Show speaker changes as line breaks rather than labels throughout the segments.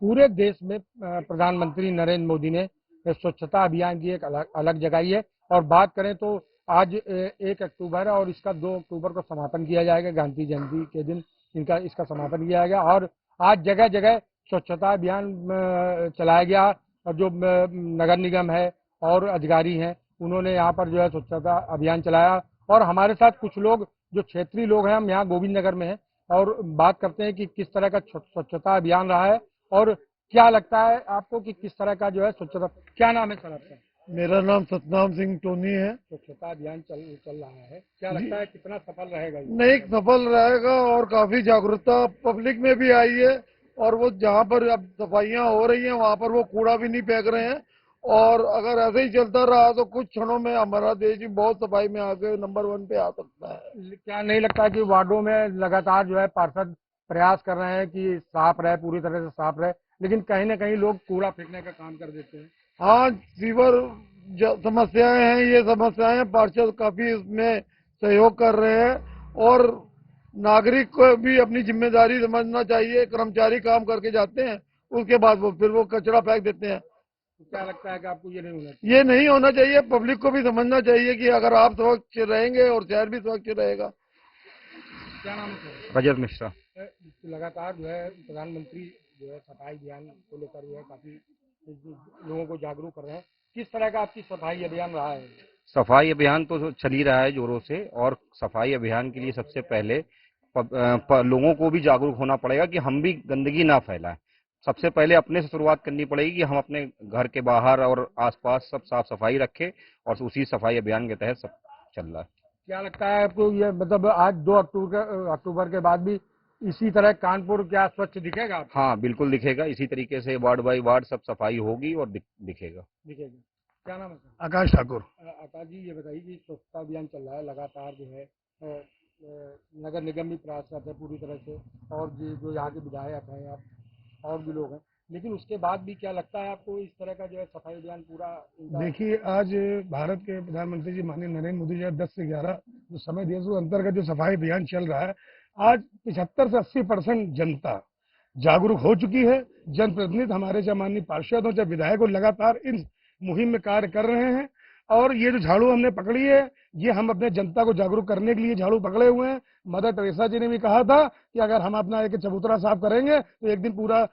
पूरे देश में प्रधानमंत्री नरेंद्र मोदी ने स्वच्छता अभियान की एक अलग अलग जगाई है। और बात करें तो आज 1 अक्टूबर है और इसका 2 अक्टूबर को समापन किया जाएगा, गांधी जयंती के दिन इसका समापन किया जाएगा। और आज जगह जगह स्वच्छता अभियान चलाया गया और जो नगर निगम है और अधिकारी हैं उन्होंने यहाँ पर जो है स्वच्छता अभियान चलाया। और हमारे साथ कुछ लोग जो क्षेत्रीय लोग हैं, हम यहाँ गोविंद नगर में हैं और बात करते हैं कि किस तरह का स्वच्छता अभियान रहा है और क्या लगता है आपको कि किस तरह का जो है स्वच्छता, क्या नाम है सर आपका?
मेरा नाम सतनाम सिंह टोनी है।
स्वच्छता अभियान चल चल रहा है, क्या
जी,
लगता है कितना सफल रहेगा ये?
नहीं सफल रहेगा और काफी जागरूकता पब्लिक में भी आई है। और वो जहाँ पर अब सफाइयाँ हो रही हैं वहाँ पर वो कूड़ा भी नहीं फेंक रहे हैं। और अगर ऐसे ही चलता रहा तो कुछ क्षणों में हमारा देश भी बहुत सफाई में आके नंबर 1 पे आ सकता है।
क्या नहीं लगता कि वार्डों में लगातार जो है पार्षद प्रयास कर रहे हैं कि साफ रहे, पूरी तरह से साफ रहे, लेकिन कहीं ना कहीं लोग कूड़ा फेंकने का काम कर देते हैं?
हाँ, सीवर समस्याएं हैं, ये समस्याएं पार्षद काफी इसमें सहयोग कर रहे हैं। और नागरिक को भी अपनी जिम्मेदारी समझना चाहिए। कर्मचारी काम करके जाते हैं, उसके बाद वो कचरा फेंक देते हैं।
तो क्या लगता है कि आपको ये नहीं होना
ये नहीं होना चाहिए। पब्लिक को भी समझना चाहिए कि अगर आप स्वच्छ रहेंगे और शहर भी स्वच्छ रहेगा।
चाहिए? क्या नाम है सर?
रजत मिश्रा।
लगातार जो है प्रधानमंत्री जो है सफाई अभियान को लेकर जो है काफी लोगों को जागरूक कर रहे हैं। किस तरह का आपकी सफाई अभियान रहा है?
सफाई अभियान तो चल ही रहा है जोरों से, और सफाई अभियान के लिए सबसे पहले लोगों को भी जागरूक होना पड़ेगा कि हम भी गंदगी ना फैलाएं। सबसे पहले अपने से शुरुआत करनी पड़ेगी कि हम अपने घर के बाहर और आसपास सब साफ सफाई रखें, और उसी सफाई अभियान के तहत सब चल रहा है।
क्या लगता है आपको ये, मतलब आज 2 अक्टूबर के बाद भी इसी तरह कानपुर क्या स्वच्छ दिखेगा आपको?
हाँ, बिल्कुल दिखेगा। इसी तरीके से वार्ड बाई वार्ड सब सफाई होगी और दिखेगा।
दिखेगा। क्या नाम है सर?
आकाश ठाकुर।
आकाश जी, ये बताइए कि स्वच्छता अभियान चल रहा है लगातार जो है नगर निगम भी प्रयासरत है पूरी तरह से, और जो यहाँ के विधायक हैं आप और भी लोग हैं, लेकिन उसके बाद भी क्या लगता है आपको इस तरह का जो है सफाई अभियान पूरा
देखिए, आज भारत के प्रधानमंत्री जी माननीय नरेंद्र मोदी जी 10 से 11 जो समय दिवस अंतर्गत जो सफाई अभियान चल रहा है, आज 75 से 80% जनता जागरूक हो चुकी है। जनप्रतिनिधि हमारे चाहे माननीय पार्षद हो चाहे विधायक हो, लगातार इन मुहिम में कार्य कर रहे हैं। और ये जो झाड़ू हमने पकड़ी है, ये हम अपने जनता को जागरूक करने के लिए झाड़ू पकड़े हुए हैं। मदर टेरेसा जी ने भी कहा था कि अगर हम अपना एक चबूतरा साफ करेंगे तो एक दिन पूरा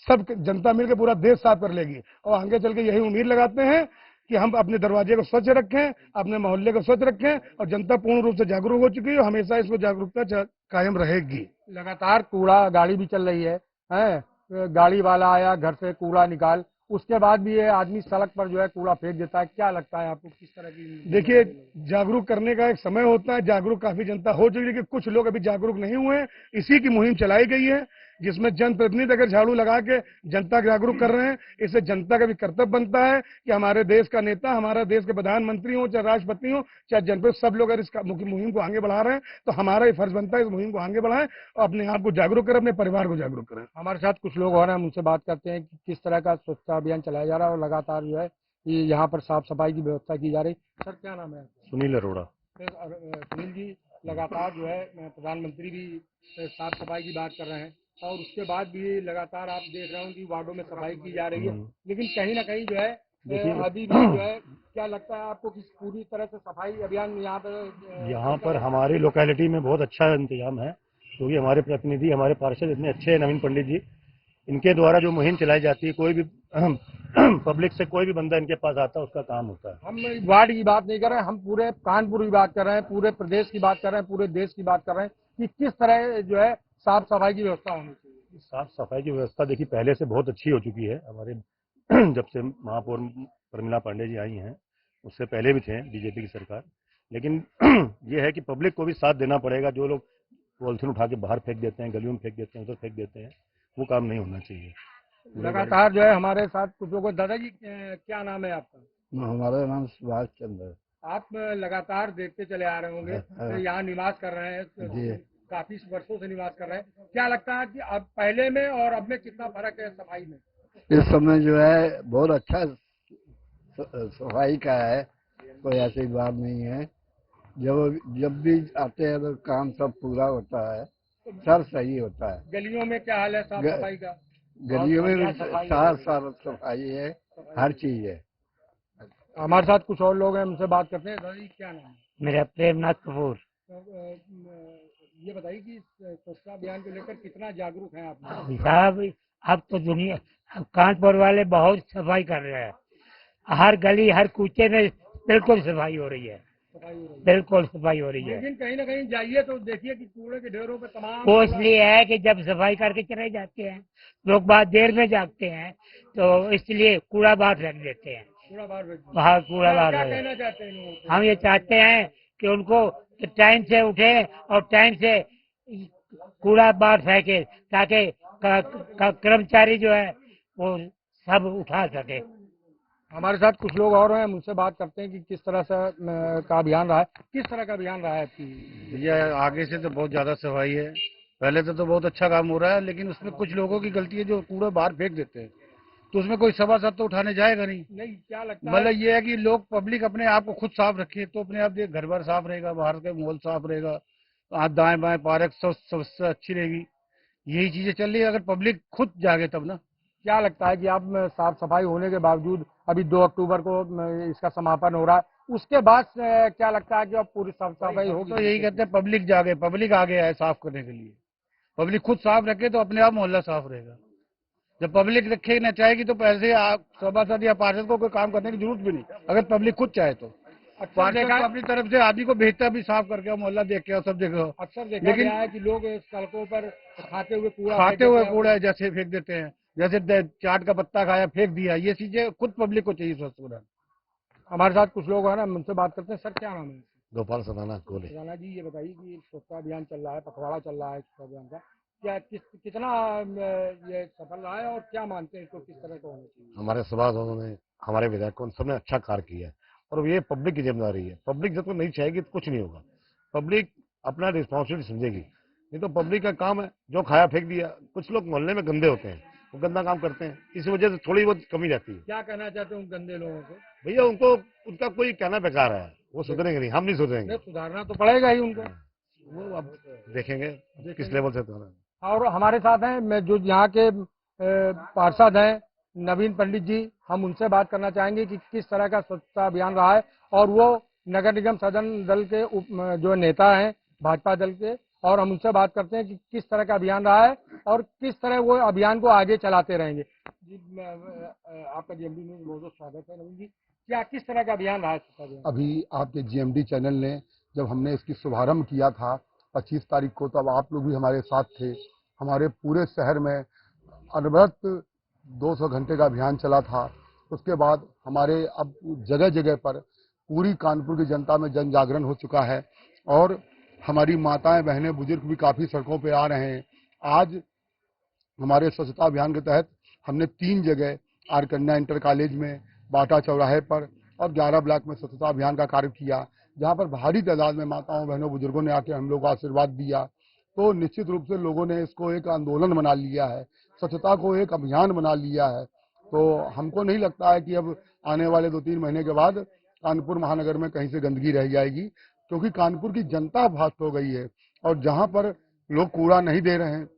सब जनता मिलकर पूरा देश साफ कर लेगी। और आगे चल के यही उम्मीद लगाते हैं कि हम अपने दरवाजे को स्वच्छ रखें, अपने मोहल्ले को स्वच्छ रखें। और जनता पूर्ण रूप से जागरूक हो चुकी है, हमेशा इसमें जागरूकता कायम रहेगी।
लगातार कूड़ा गाड़ी भी चल रही है? गाड़ी वाला आया, घर से कूड़ा निकाल, उसके बाद भी ये आदमी सड़क पर जो है कूड़ा फेंक देता है। क्या लगता है आपको किस तरह की?
देखिए, जागरूक करने का एक समय होता है। जागरूक काफी जनता हो चुकी है, लेकिन कुछ लोग अभी जागरूक नहीं हुए हैं। इसी की मुहिम चलाई गई है, जिसमें जनप्रतिनिधि अगर झाड़ू लगा के जनता जागरूक कर रहे हैं, इससे जनता का भी कर्तव्य बनता है कि हमारे देश का नेता, हमारा देश के प्रधानमंत्री हो चाहे राष्ट्रपति हो चाहे जनपद, सब लोग अगर इस मुहिम को आगे बढ़ा रहे हैं तो हमारा ही फर्ज बनता है इस मुहिम को आगे बढ़ाएं और अपने आप को जागरूक करें, अपने परिवार को जागरूक करें।
हमारे साथ कुछ लोग और हैं, हम उनसे बात करते हैं कि किस तरह का स्वच्छता अभियान चलाया जा रहा है और लगातार जो है ये यहाँ पर साफ सफाई की व्यवस्था की जा रही है। सर, क्या नाम है?
सुनील अरोड़ा।
सुनील जी, लगातार जो है प्रधानमंत्री भी साफ सफाई की बात कर रहे हैं और उसके बाद भी लगातार आप देख रहे हो कि वार्डों में सफाई की जा रही है, लेकिन कहीं ना कहीं जो है अभी भी जो है, क्या लगता है आपको कि पूरी तरह से सफाई अभियान
यहाँ पर हमारी लोकेलिटी में बहुत अच्छा इंतजाम है, क्योंकि हमारे प्रतिनिधि, हमारे पार्षद इतने अच्छे हैं, नवीन पंडित जी, इनके द्वारा जो मुहिम चलाई जाती है, कोई भी पब्लिक से कोई भी बंदा इनके पास आता है, उसका काम होता है।
हम वार्ड की बात नहीं कर रहे हैं, हम पूरे कानपुर की बात कर रहे हैं, पूरे प्रदेश की बात कर रहे हैं, पूरे देश की बात कर रहे हैं कि किस तरह जो है साफ सफाई की व्यवस्था होनी चाहिए।
साफ सफाई की व्यवस्था देखिए पहले से बहुत अच्छी हो चुकी है। हमारे जब से महापौर प्रमिला पांडे जी आई हैं, उससे पहले भी थे बीजेपी की सरकार। लेकिन ये है कि पब्लिक को भी साथ देना पड़ेगा। जो लोग पॉलिथीन उठा के बाहर फेंक देते हैं, गलियों में फेंक देते हैं, उधर फेंक देते हैं, वो काम नहीं होना चाहिए।
लगातार जो है हमारे साथ कुछ लोगों, दादाजी क्या नाम है आपका?
हमारा नाम सुभाष चंद्र है।
आप लगातार देखते चले आ रहे होंगे, यहाँ निवास कर रहे हैं, काफी वर्षों से निवास कर रहे हैं। क्या लगता है कि अब पहले में और अब में कितना फर्क है सफाई में?
इस समय जो है बहुत अच्छा सफाई का है, कोई ऐसी बात नहीं है। जब भी आते हैं तो काम सब पूरा होता है, सब सही होता है।
गलियों में क्या हाल है साफ सफाई का?
गलियों में
बढ़िया
भी
सफाई
साफ साफ सफाई है, हर चीज है।
हमारे साथ कुछ और लोग हैं, उनसे बात करते हैं। दादा जी, क्या नाम है?
मेरा प्रेमनाथ कपूर।
तो, ये बताइए कि स्वच्छता अभियान को लेकर कितना जागरूक हैं आप लोग?
साहब अब तो दुनिया, अब कानपुर वाले बहुत सफाई कर रहे हैं। हर गली हर कूचे में बिल्कुल सफाई हो रही है,
सफाई हो रही है।
बिल्कुल सफाई हो रही है।
लेकिन कहीं ना कहीं जाइए तो देखिए कि कूड़े के ढेरों पे तमाम
वो इसलिए है कि जब सफाई करके चले जाते हैं लोग, बाद देर में जागते हैं, तो इसलिए कूड़ा बाहर रख देते हैं।
कूड़ा बाहर रख दीजिए।
बाहर कूड़ा
क्या
बाहर
क्या
रख
कहना चाहते हैं लोगों को?
हम ये चाहते हैं कि उनको टाइम से उठे और टाइम से कूड़ा बाहर फेंके, ताकि कर्मचारी जो है वो सब उठा सके।
हमारे साथ कुछ लोग और हैं, हम उनसे बात करते हैं कि किस तरह से का अभियान रहा है। किस तरह का अभियान रहा है आपकी?
भैया आगे से तो बहुत ज्यादा सफाई है। पहले तो बहुत अच्छा काम हो रहा है, लेकिन उसमें कुछ लोगों की गलती है जो कूड़ा बाहर फेंक देते हैं, तो उसमें कोई सभासद तो उठाने जाएगा नहीं।
नहीं, क्या लगता है?
मतलब ये है कि लोग पब्लिक अपने आप को खुद साफ रखे तो अपने आप घर बार साफ रहेगा, बाहर का माहौल साफ रहेगा, हाथ दाएं बाएं पार्क सब अच्छी रहेगी। यही चीजें चल रही है, अगर पब्लिक खुद जागे तब ना।
क्या लगता है कि आप साफ सफाई होने के बावजूद अभी 2 अक्टूबर को इसका समापन हो रहा है, उसके बाद क्या लगता है कि अब पूरी साफ सफाई होगी?
तो यही कहते हैं पब्लिक जागे, पब्लिक आगे आए साफ करने के लिए। पब्लिक खुद साफ रखे तो अपने आप मोहल्ला साफ रहेगा। जब पब्लिक रखे न चाहेगी तो पैसे आप सभासद या पार्षद को कोई काम करने की जरूरत भी नहीं, अगर पब्लिक खुद चाहे तो। पार्षद तो अपनी तरफ से आदमी को भेजता भी साफ करके, मोहल्ला देख के सब जगह।
अक्सर देखा
लेकिन
गया है कि लोग सड़कों पर खाते हुए
कूड़ा जैसे फेंक देते हैं, जैसे चाट का पत्ता खाया फेंक दिया, ये चीजें खुद पब्लिक को चाहिए स्वच्छ बनाना।
हमारे साथ कुछ लोग हैं ना, उनसे बात करते हैं। सर, क्या नाम है?
गोपाल सदाना गोले।
राणा जी, ये बताइए कि स्वच्छता अभियान चल रहा है, पखवाड़ा चल रहा है स्वच्छता अभियान का, क्या कितना ये सफल रहा है और क्या मानते हैं इसको किस तरह का होना चाहिए?
हमारे सभासदों ने, हमारे विधायकों ने, सबने अच्छा कार्य किया है और ये पब्लिक की जिम्मेदारी है। पब्लिक जब तक नहीं चाहेगी तो कुछ नहीं होगा। पब्लिक अपना रिस्पॉन्सिबिलिटी समझेगी, नहीं तो पब्लिक का काम है जो खाया फेंक दिया। कुछ लोग मोहल्ले में गंदे होते हैं, वो गंदा काम करते हैं, इस वजह से थोड़ी बहुत कमी रहती है।
क्या कहना चाहते हैं उन गंदे लोगों को?
भैया उनको, उनका कोई कहना बेकार है, वो सुधरेंगे नहीं, हम नहीं सुधरेंगे।
सुधारना तो पड़ेगा ही उनको।
वो अब देखेंगे किस लेवल से सुधरेंगे।
और हमारे साथ हैं मैं जो यहाँ के पार्षद हैं नवीन पंडित जी, हम उनसे बात करना चाहेंगे कि किस तरह का स्वच्छता अभियान रहा है, और वो नगर निगम सदन दल के जो नेता हैं भाजपा दल के, और हम उनसे बात करते हैं कि किस तरह का अभियान रहा है और किस तरह वो अभियान को आगे चलाते रहेंगे। जी, आपका जीएमडी में बहुत बहुत स्वागत है। नवीन जी, क्या किस तरह का अभियान रहा है स्वच्छता अभियान?
अभी आपके जीएमडी चैनल ने जब हमने इसकी शुभारंभ किया था 25 तारीख को, तब आप लोग भी हमारे साथ थे। हमारे पूरे शहर में अनवरत 200 घंटे का अभियान चला था। उसके बाद हमारे अब जगह जगह पर पूरी कानपुर की जनता में जन जागरण हो चुका है और हमारी माताएं बहनें बुजुर्ग भी काफ़ी सड़कों पे आ रहे हैं। आज हमारे स्वच्छता अभियान के तहत हमने 3 जगह आर कन्या इंटर कॉलेज में, बाटा चौराहे पर और 11 ब्लॉक में स्वच्छता अभियान का कार्य किया, जहां पर भारी तादाद में माताओं बहनों बुजुर्गों ने आके हम लोग को आशीर्वाद दिया। तो निश्चित रूप से लोगों ने इसको एक आंदोलन बना लिया है, स्वच्छता को एक अभियान बना लिया है। तो हमको नहीं लगता है कि अब आने वाले 2-3 महीने के बाद कानपुर महानगर में कहीं से गंदगी रह जाएगी, क्योंकि कानपुर की जनता फास्ट हो गई है और जहां पर लोग कूड़ा नहीं दे रहे हैं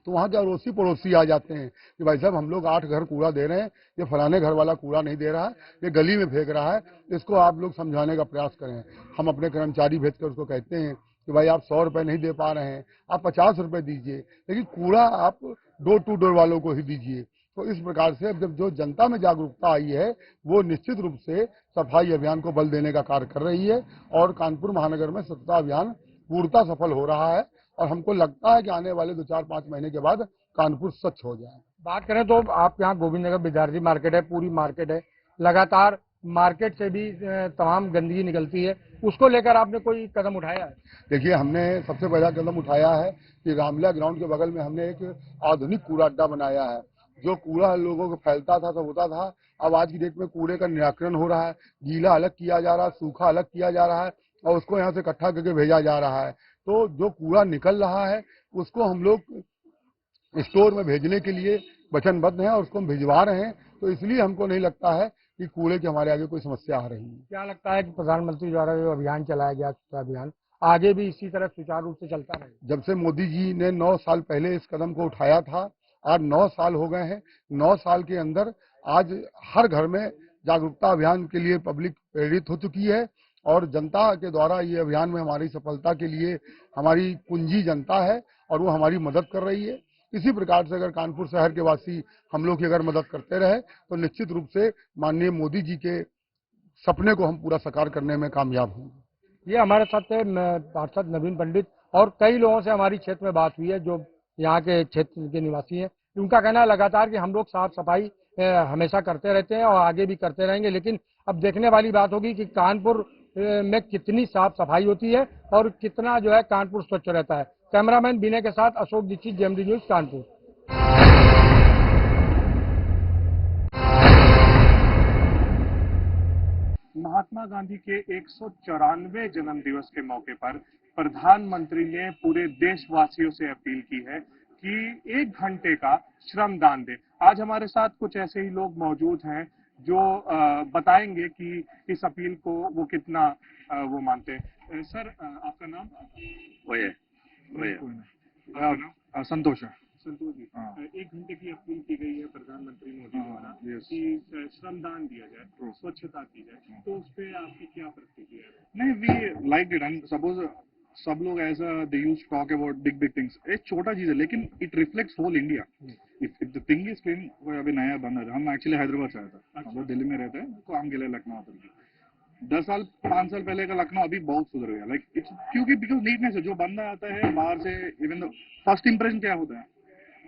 तो वहाँ के अड़ोसी पड़ोसी आ जाते हैं कि भाई साहब हम लोग 8 घर कूड़ा दे रहे हैं, ये फलाने घर वाला कूड़ा नहीं दे रहा है, ये गली में फेंक रहा है, इसको आप लोग समझाने का प्रयास करें। हम अपने कर्मचारी भेजकर उसको कहते हैं कि भाई आप 100 रुपये नहीं दे पा रहे हैं, आप 50 रुपये दीजिए, लेकिन कूड़ा आप डोर टू डोर वालों को ही दीजिए। तो इस प्रकार से अब जब जो जनता में जागरूकता आई है, वो निश्चित रूप से सफाई अभियान को बल देने का कार्य कर रही है और कानपुर महानगर में स्वच्छता अभियान पूर्णतः सफल हो रहा है और हमको लगता है कि आने वाले 2-4-5 महीने के बाद कानपुर स्वच्छ हो जाए।
बात करें तो आप यहाँ गोविंद नगर विद्यार्थी मार्केट है, पूरी मार्केट है, लगातार मार्केट से भी तमाम गंदगी निकलती है, उसको लेकर आपने कोई कदम उठाया है?
देखिए, हमने सबसे पहला कदम उठाया है कि रामलीला ग्राउंड के बगल में हमने एक आधुनिक कूड़ा अड्डा बनाया है। जो कूड़ा लोगों को फैलता था सब होता था, अब आज की डेट में कूड़े का निराकरण हो रहा है, गीला अलग किया जा रहा है, सूखा अलग किया जा रहा है और उसको यहाँ से इकट्ठा करके भेजा जा रहा है। तो जो कूड़ा निकल रहा है उसको हम लोग स्टोर में भेजने के लिए वचनबद्ध हैं और उसको हम भिजवा रहे हैं। तो इसलिए हमको नहीं लगता है कि कूड़े की हमारे आगे कोई समस्या आ रही है।
क्या लगता है कि प्रधानमंत्री द्वारा जो अभियान चलाया गया स्वच्छता अभियान आगे भी इसी तरह सुचारू रूप से चलता रहे?
जब से मोदी जी ने 9 साल पहले इस कदम को उठाया था, आज 9 साल हो गए हैं। 9 साल के अंदर आज हर घर में जागरूकता अभियान के लिए पब्लिक प्रेरित हो चुकी है और जनता के द्वारा ये अभियान में हमारी सफलता के लिए हमारी पूंजी जनता है और वो हमारी मदद कर रही है। इसी प्रकार से अगर कानपुर शहर के वासी हम लोग की अगर मदद करते रहे तो निश्चित रूप से माननीय मोदी जी के सपने को हम पूरा साकार करने में कामयाब होंगे।
ये हमारे साथ थे पार्षद नवीन पंडित और कई लोगों से हमारी क्षेत्र में बात हुई है जो यहाँ के क्षेत्र के निवासी हैं। उनका कहना है लगातार कि हम लोग साफ सफाई हमेशा करते रहते हैं और आगे भी करते रहेंगे, लेकिन अब देखने वाली बात होगी कि कानपुर में कितनी साफ सफाई होती है और कितना जो है कानपुर स्वच्छ रहता है। कैमरामैन विनय के साथ अशोक दीक्षित, जेएमडी न्यूज, कानपुर।
महात्मा गांधी के 194वें जन्म दिवस के मौके पर प्रधानमंत्री ने पूरे देशवासियों से अपील की है कि 1 घंटे का श्रमदान दें। आज हमारे साथ कुछ ऐसे ही लोग मौजूद हैं जो बताएंगे कि इस अपील को वो कितना वो मानते हैं। सर, आपका नाम? संतोष है। संतोष जी, 1 घंटे की अपील की गई है प्रधानमंत्री मोदी द्वारा कि श्रमदान दिया जाए, स्वच्छता की जाए, तो उस पे आपकी क्या प्रतिक्रिया है?
नहीं, we like it and suppose सब लोग ऐसा they use talk about big things. एक छोटा चीज है लेकिन it reflects whole India. If the thing is clean, अभी नया बन रहा है। हम एक्चुअली हैदराबाद से आया था, हम लोग दिल्ली में रहते हैं, तो हम गए लखनऊ पर। 10 साल 5 साल पहले का लखनऊ अभी बहुत सुधर गया। लाइक इट्स क्योंकि बिकॉज नीटनेस है। जो बंदा आता है बाहर से, इवन फर्स्ट इंप्रेशन क्या होता है,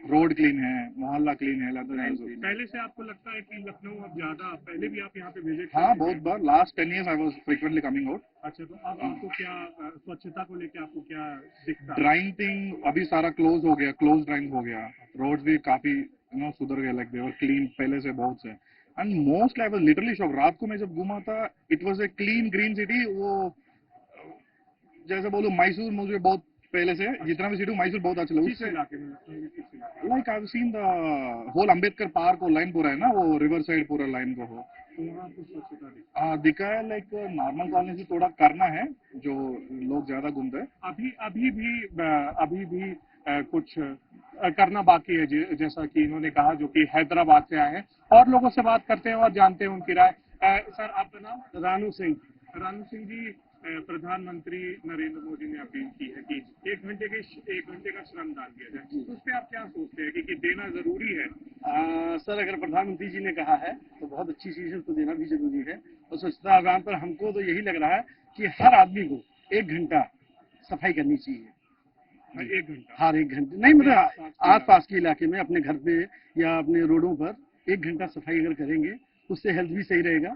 रोड क्लीन है, मोहल्ला क्लीन है।
पहले से आपको लगता है कि लखनऊ अब ज्यादा, पहले भी आप यहाँ पे विजिट?
हाँ, बहुत बार। Last 10 years I was frequently coming out.
अच्छा, तो अब आपको क्या स्वच्छता को लेकर आपको क्या दिखता है?
ड्राइंग थिंग अभी सारा क्लोज हो गया, क्लोज ड्राइंग हो गया। रोड भी काफी सुधर गए, लाइक दे वर क्लीन पहले से बहुत से। And most I was literally shock. रात को मैं जब घूमा था, it was a clean green city. वो जैसे बोलूं मैसूर, मुझे बहुत पहले से जितना भी सिटी मैसूर बहुत अच्छा लगा।
उससे इलाके में
like I have seen the whole Ambedkar park और लाइन पूरा है ना, वो रिवर साइड पूरा लाइन को हो,
तो वहाँ पर स्वच्छता
दिखा है। लाइक नॉर्मल कॉलोनी से थोड़ा करना है, जो लोग ज्यादा घूमते हैं।
अभी भी कुछ करना बाकी है, जैसा कि इन्होंने कहा, जो कि हैदराबाद से आए हैं। और लोगों से बात करते हैं और जानते हैं उनकी राय। सर, आपका नाम?
रानू सिंह।
रानू सिंह जी, प्रधानमंत्री नरेंद्र मोदी ने अपील की है कि 1 घंटे का श्रमदान दिया जाए, तो उस पर आप क्या सोचते हैं कि देना जरूरी है?
सर, अगर प्रधानमंत्री जी ने कहा है तो बहुत अच्छी चीज है, उसको देना भी जरूरी है। और स्वच्छता अभियान पर हमको तो यही लग रहा है कि हर आदमी को 1 घंटा सफाई करनी चाहिए।
1 घंटा?
हर 1 घंटे नहीं, मतलब आस पास के इलाके में, अपने घर पे या अपने रोडों पर 1 घंटा सफाई अगर करेंगे, उससे हेल्थ भी सही रहेगा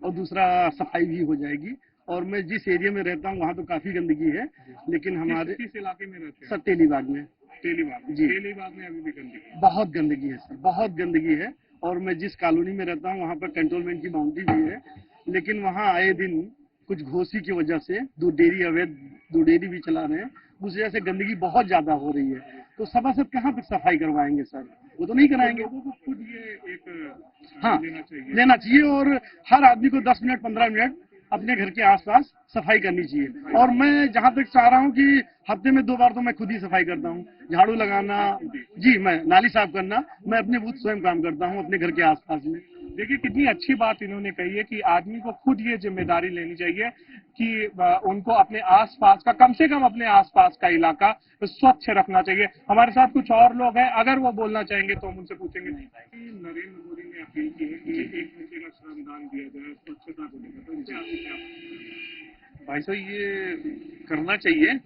और दूसरा सफाई भी हो जाएगी। और मैं जिस एरिया में रहता हूँ वहाँ तो काफी गंदगी है, लेकिन हमारे
किस इलाके में रहते हैं?
सर, तेलीबाग में।
तेलीबाग
जी।
तेलीबाग में अभी भी गंदगी?
बहुत गंदगी है सर, बहुत गंदगी है। और मैं जिस कॉलोनी में रहता हूँ वहाँ पर कंट्रोलमेंट की बाउंड्री भी है, लेकिन वहाँ आए दिन कुछ घोसी की वजह से अवैध 2 डेयरी भी चला रहे हैं, उस वजह से गंदगी बहुत ज्यादा हो रही है। तो सभासद कहाँ तक सफाई करवाएंगे सर? वो तो नहीं कराएंगे।
लोगों को खुद ये एक
हाँ,
लेना
चाहिए और हर आदमी को 10 मिनट 15 मिनट अपने घर के आसपास सफाई करनी चाहिए। और मैं जहाँ तक चाह रहा हूँ कि हफ्ते में 2 बार तो मैं खुद ही सफाई करता हूँ। झाड़ू लगाना, जी, मैं नाली साफ करना, मैं अपने खुद स्वयं काम करता हूँ अपने घर के आसपास में।
देखिए, कितनी अच्छी बात इन्होंने कही है कि आदमी को खुद ये जिम्मेदारी लेनी चाहिए कि उनको अपने आसपास का, कम से कम अपने आसपास का इलाका स्वच्छ रखना चाहिए। हमारे साथ कुछ और लोग हैं, अगर वो बोलना चाहेंगे तो हम उनसे पूछेंगे। नरेंद्र मोदी ने अपील की है कि 1 घंटे का श्रमदान दिया जाए स्वच्छता को लेकर, तो इनसे आपको क्या?
भाई साहब, ये करना चाहिए,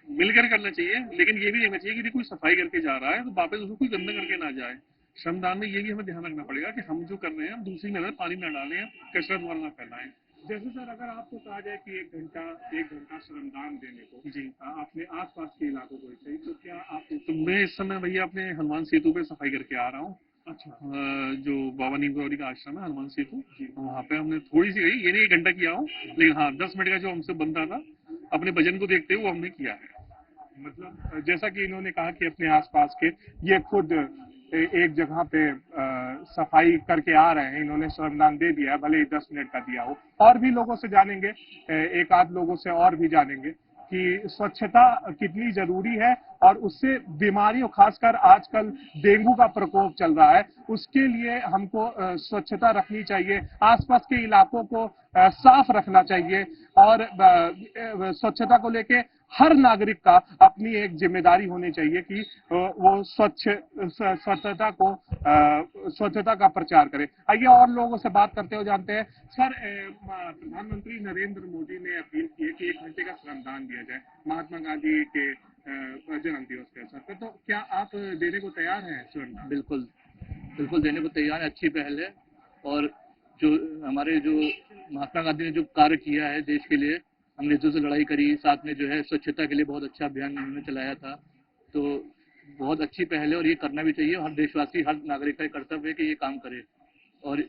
मिलकर करना चाहिए, लेकिन ये भी देखना चाहिए कि कोई सफाई करके जा रहा है तो वापस उसको कोई गंदा करके ना जाए। श्रमदान में ये भी हमें ध्यान रखना पड़ेगा कि हम जो कर रहे हैं हम दूसरी में पानी ना डालें, कचरा द्वारा ना फैलाएं।
जैसे सर, अगर आपको कहा जाए कि 1 घंटा श्रमदान देने को जी अपने आसपास के इलाकों को, सही, तो क्या आप?
तो मैं इस समय भैया अपने हनुमान सेतु पे सफाई करके आ रहा हूँ।
अच्छा।
जो बाबा नीम गौरी का आश्रम है हनुमान सेतु, वहाँ पे हमने थोड़ी सी गई, ये नहीं 1 घंटा किया हूँ, लेकिन हाँ 10 मिनट का जो हमसे बनता था अपने वजन को देखते हुए वो हमने किया है।
मतलब जैसा कि इन्होंने कहा कि अपने आसपास के ये खुद एक जगह पे सफाई करके आ रहे हैं, इन्होंने श्रमदान दे दिया है, भले ही 10 मिनट का दिया हो। और भी लोगों से जानेंगे, 1 आध लोगों से और भी जानेंगे कि स्वच्छता कितनी जरूरी है और उससे बीमारियों, खासकर आजकल डेंगू का प्रकोप चल रहा है, उसके लिए हमको स्वच्छता रखनी चाहिए, आसपास के इलाकों को साफ रखना चाहिए और स्वच्छता को लेके हर नागरिक का अपनी एक जिम्मेदारी होनी चाहिए कि वो स्वच्छता का प्रचार करे। आइए और लोगों से बात करते हुए जानते हैं। सर, प्रधानमंत्री नरेंद्र मोदी ने अपील की है कि 1 घंटे का श्रमदान दिया जाए महात्मा गांधी के जन्म दिवस के अवसर पर, तो क्या आप देने को तैयार हैं श्रमदान?
बिल्कुल बिल्कुल देने को तैयार है, अच्छी पहल है। और जो हमारे जो महात्मा गांधी ने जो कार्य किया है देश के लिए, अंग्रेजों से लड़ाई करी, साथ में जो है स्वच्छता के लिए बहुत अच्छा अभियान उन्होंने चलाया था, तो बहुत अच्छी पहल है और ये करना भी चाहिए। हर देशवासी, हर नागरिक का कर्तव्य है कि ये काम करे और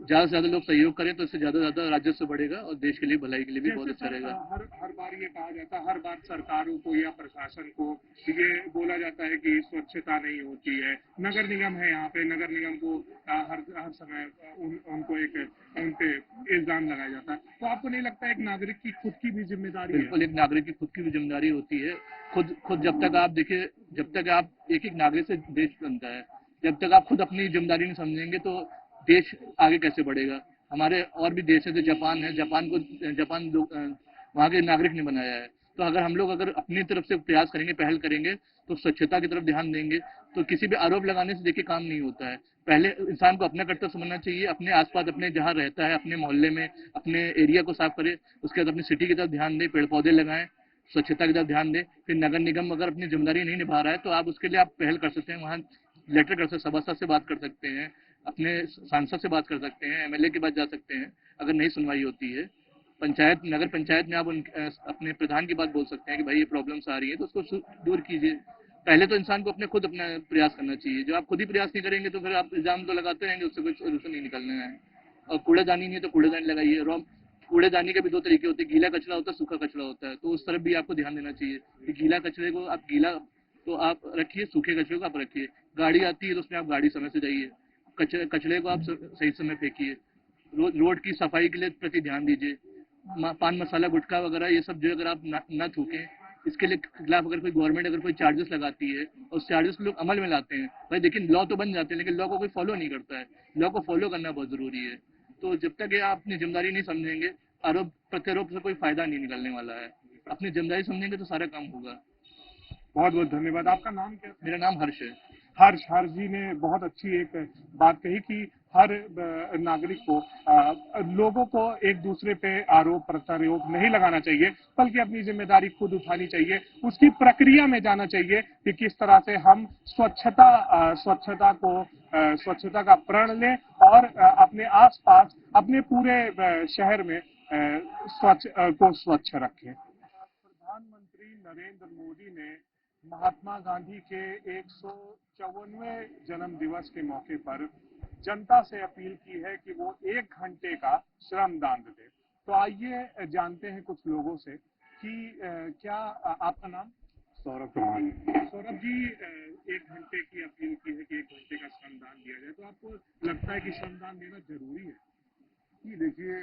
ज्यादा से ज्यादा लोग सहयोग करें तो इससे ज्यादा से ज्यादा राजस्व बढ़ेगा और देश के लिए, भलाई के लिए भी बहुत अच्छा रहेगा।
हर बार ये कहा जाता है, हर बार सरकारों को या प्रशासन को ये बोला जाता है कि स्वच्छता नहीं होती है। नगर निगम है, यहाँ पे नगर निगम को हर समय उनको उन पे इल्जाम लगाया जाता है। तो आपको नहीं लगता एक नागरिक की खुद की भी जिम्मेदारी है?
बिल्कुल, एक नागरिक की खुद की भी जिम्मेदारी होती है। खुद जब तक आप देखिए, जब तक आप एक नागरिक से देश बनता है, जब तक आप खुद अपनी जिम्मेदारी नहीं समझेंगे तो देश आगे कैसे बढ़ेगा। हमारे और भी देश है, जो जापान है, जापान वहाँ के नागरिक ने बनाया है। तो अगर अपनी तरफ से प्रयास करेंगे, पहल करेंगे, तो स्वच्छता की तरफ ध्यान देंगे, तो किसी भी आरोप लगाने से देखिए काम नहीं होता है। पहले इंसान को अपना कर्तव्य समझना चाहिए, अपने आसपास, अपने जहाँ रहता है, अपने मोहल्ले में, अपने एरिया को साफ करे, उसके बाद अपनी सिटी की तरफ ध्यान दे, पेड़ पौधे लगाएं, स्वच्छता की तरफ ध्यान दे। फिर नगर निगम अगर अपनी जिम्मेदारी नहीं निभा रहा है तो आप उसके लिए आप पहल कर सकते हैं, वहाँ लेटर कर सकते हैं, सभासद से बात कर सकते हैं, अपने सांसद से बात कर सकते हैं, एमएलए के पास जा सकते हैं अगर नहीं सुनवाई होती है। नगर पंचायत में आप अपने प्रधान की बात बोल सकते हैं कि भाई ये प्रॉब्लम्स आ रही है तो उसको दूर कीजिए। पहले तो इंसान को खुद अपना प्रयास करना चाहिए। जो आप खुद ही प्रयास नहीं करेंगे तो फिर आप इल्जाम तो लगाते रहेंगे, उससे कोई सोल्यूशन नहीं निकलने है। और कूड़ेदानी नहीं है तो कूड़ेदानी लगाइए। कूड़ेदानी के भी 2 तरीके होते हैं, गीला कचरा होता है, सूखा कचरा होता है, तो उस तरफ भी आपको ध्यान देना चाहिए कि गीला कचरे को आप रखिए, सूखे कचरे को आप रखिए। गाड़ी आती है तो उसमें आप गाड़ी समय से जाइए, कचरे को आप सही समय फेंकिए। रोड की सफाई के लिए प्रति ध्यान दीजिए। पान मसाला, गुटखा वगैरह ये सब जो अगर आप ना थूकें, इसके लिए खिलाफ अगर कोई गवर्नमेंट अगर कोई चार्जेस लगाती है और उस चार्जेस को लोग अमल में लाते हैं, भाई देखिए लॉ तो बन जाते हैं लेकिन लॉ को कोई फॉलो नहीं करता है। लॉ को फॉलो करना बहुत जरूरी है। तो जब तक ये आप अपनी जिम्मेदारी नहीं समझेंगे, आरोप प्रत्यारोप से कोई फायदा नहीं निकलने वाला है। अपनी जिम्मेदारी समझेंगे तो सारा काम होगा।
बहुत बहुत धन्यवाद। आपका नाम क्या?
मेरा नाम हर्ष है।
हर्ष जी ने बहुत अच्छी एक बात कही कि हर नागरिक को, लोगों को एक दूसरे पे आरोप प्रत्यारोप नहीं लगाना चाहिए, बल्कि अपनी जिम्मेदारी खुद उठानी चाहिए, उसकी प्रक्रिया में जाना चाहिए कि किस तरह से हम स्वच्छता का प्रण लें और अपने आसपास, अपने पूरे शहर में स्वच्छ रखें। प्रधानमंत्री नरेंद्र मोदी ने महात्मा गांधी के 154वें जन्म दिवस के मौके पर जनता से अपील की है कि वो 1 घंटे का श्रमदान दे। तो आइए जानते हैं कुछ लोगों से कि क्या आपका नाम?
सौरभ चौहान।
सौरभ जी, 1 घंटे की अपील की है कि 1 घंटे का श्रमदान दिया जाए, तो आपको लगता है कि श्रमदान देना जरूरी है?
जी देखिए,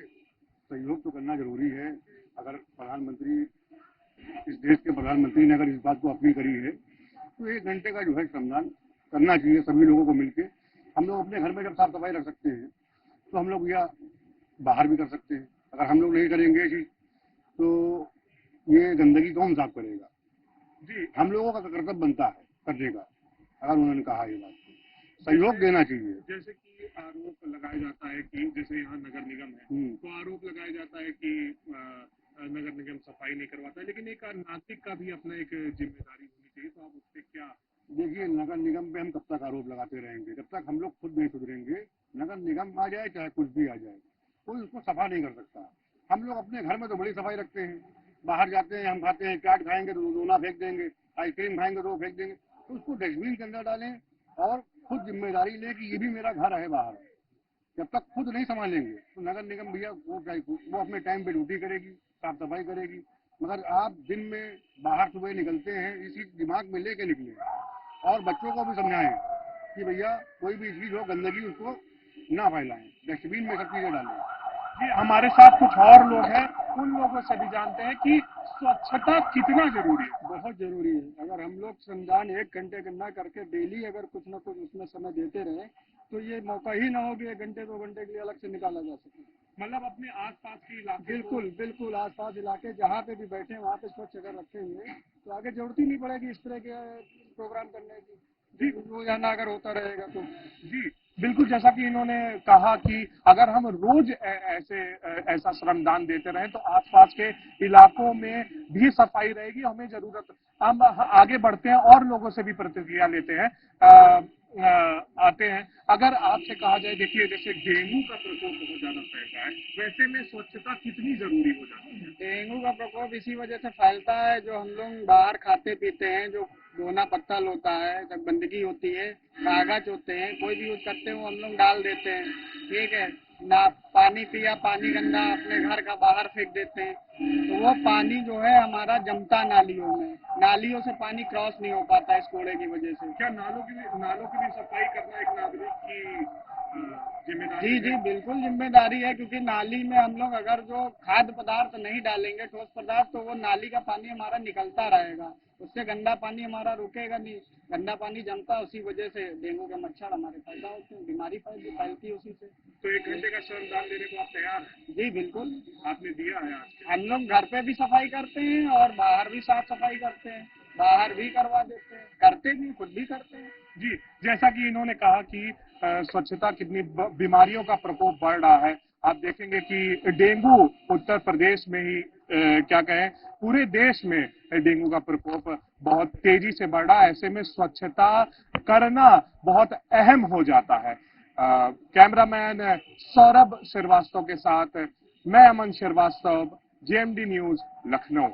सहयोग तो करना जरूरी है। अगर प्रधानमंत्री, इस देश के प्रधानमंत्री ने अगर इस बात को अपील करी है तो 1 घंटे का जो है श्रमदान करना चाहिए सभी लोगों को मिलके। हम लोग अपने घर में जब साफ सफाई रख सकते हैं तो हम लोग या बाहर भी कर सकते हैं। अगर हम लोग नहीं करेंगे जी तो ये गंदगी कौन साफ करेगा? जी, हम लोगों का कर्तव्य बनता है करने का। अगर उन्होंने कहा ये बात तो सहयोग देना चाहिए।
जैसे कि आरोप लगाया जाता है कि जैसे यहाँ नगर निगम है तो आरोप लगाया जाता है कि नगर निगम सफाई नहीं करवाता है, लेकिन एक नागरिक का भी अपना एक जिम्मेदारी होनी चाहिए। तो आप उस पर क्या?
देखिए, नगर निगम पे हम कब तक आरोप लगाते रहेंगे? जब तक हम लोग खुद नहीं सुधरेंगे, नगर निगम आ जाए चाहे कुछ भी आ जाए, कोई उसको सफा नहीं कर सकता। हम लोग अपने घर में तो बड़ी सफाई रखते हैं, बाहर जाते हैं, हम खाते हैं, चाट खाएंगे तो दोना फेंक देंगे, आइसक्रीम खाएंगे तो फेंक देंगे। तो उसको डस्टबिन के अंदर डालें और खुद जिम्मेदारी लें कि ये भी मेरा घर है बाहर। जब तक खुद नहीं संभालेंगे तो नगर निगम भैया वो अपने टाइम पे ड्यूटी करेगी, साफ सफाई करेगी। मगर आप दिन में बाहर सुबह निकलते हैं, इसी दिमाग में लेके निकले और बच्चों को भी समझाएं कि भैया कोई भी चीज हो गंदगी उसको ना फैलाएं, डस्टबिन में सब चीजें डालें।
जी, हमारे साथ कुछ और लोग हैं, उन लोगों से भी जानते हैं कि स्वच्छता कितना जरूरी है?
बहुत जरूरी है। अगर हम लोग श्रमदान 1 घंटे का ना करके डेली अगर कुछ ना कुछ उसमें समय देते रहे तो ये मौका ही ना हो कि 1 घंटे 2 घंटे के लिए अलग से निकाला जा सके।
मतलब अपने आसपास के इलाके
बिल्कुल बिल्कुल आसपास इलाके जहाँ पे भी बैठे वहाँ पे स्वच्छ अगर रखेंगे तो आगे जरूरत ही नहीं पड़ेगी इस तरह के प्रोग्राम करने की। जी रोजाना अगर होता रहेगा तो।
जी बिल्कुल, जैसा कि इन्होंने कहा कि अगर हम रोज ऐसा श्रमदान देते रहें तो आसपास के इलाकों में भी सफाई रहेगी। हमें जरूरत, हम आगे बढ़ते हैं और लोगों से भी प्रतिक्रिया लेते हैं, आते हैं। अगर आपसे कहा जाए, देखिए जैसे डेंगू का प्रकोप बहुत ज्यादा फैल रहा है, वैसे में स्वच्छता कितनी जरूरी हो जाती है?
डेंगू का प्रकोप इसी वजह से फैलता है जो हम लोग बाहर खाते पीते हैं, जो दोना पत्तल होता है, जब गंदगी होती है, कागज होते हैं, कोई भी यूज करते हैं वो हम लोग डाल देते हैं, ठीक है ना। पानी पिया, पानी गंदा अपने घर का बाहर फेंक देते हैं तो वो पानी जो है हमारा जमता नालियों में, नालियों से पानी क्रॉस नहीं हो पाता इस कूड़े की वजह से।
क्या नालों की भी सफाई करना एक नागरिक की जिम्मेदारी?
जी जी बिल्कुल जिम्मेदारी है, क्योंकि नाली में हम लोग अगर जो खाद्य पदार्थ नहीं डालेंगे, ठोस पदार्थ, तो वो नाली का पानी हमारा निकलता रहेगा, उससे गंदा पानी हमारा रुकेगा नहीं, गंदा पानी जमता है, उसी वजह से डेंगू के मच्छर हमारे पैदा होते हैं, बीमारी फैलती है उसी से।
तो 1 घंटे का श्रमदान देने को आप तैयार हैं?
जी बिल्कुल,
आपने दिया है आज?
हम लोग घर पे भी सफाई करते हैं और बाहर भी साफ सफाई करते हैं, बाहर भी करवा देते हैं, करते भी खुद भी करते हैं।
जी, जैसा कि इन्होंने कहा कि स्वच्छता कितनी बीमारियों का प्रकोप बढ़ रहा है। आप देखेंगे कि डेंगू उत्तर प्रदेश में ही क्या कहें, पूरे देश में डेंगू का प्रकोप बहुत तेजी से बढ़ रहा है। ऐसे में स्वच्छता करना बहुत अहम हो जाता है। कैमरामैन सौरभ श्रीवास्तव के साथ मैं अमन श्रीवास्तव, जेएमडी न्यूज, लखनऊ।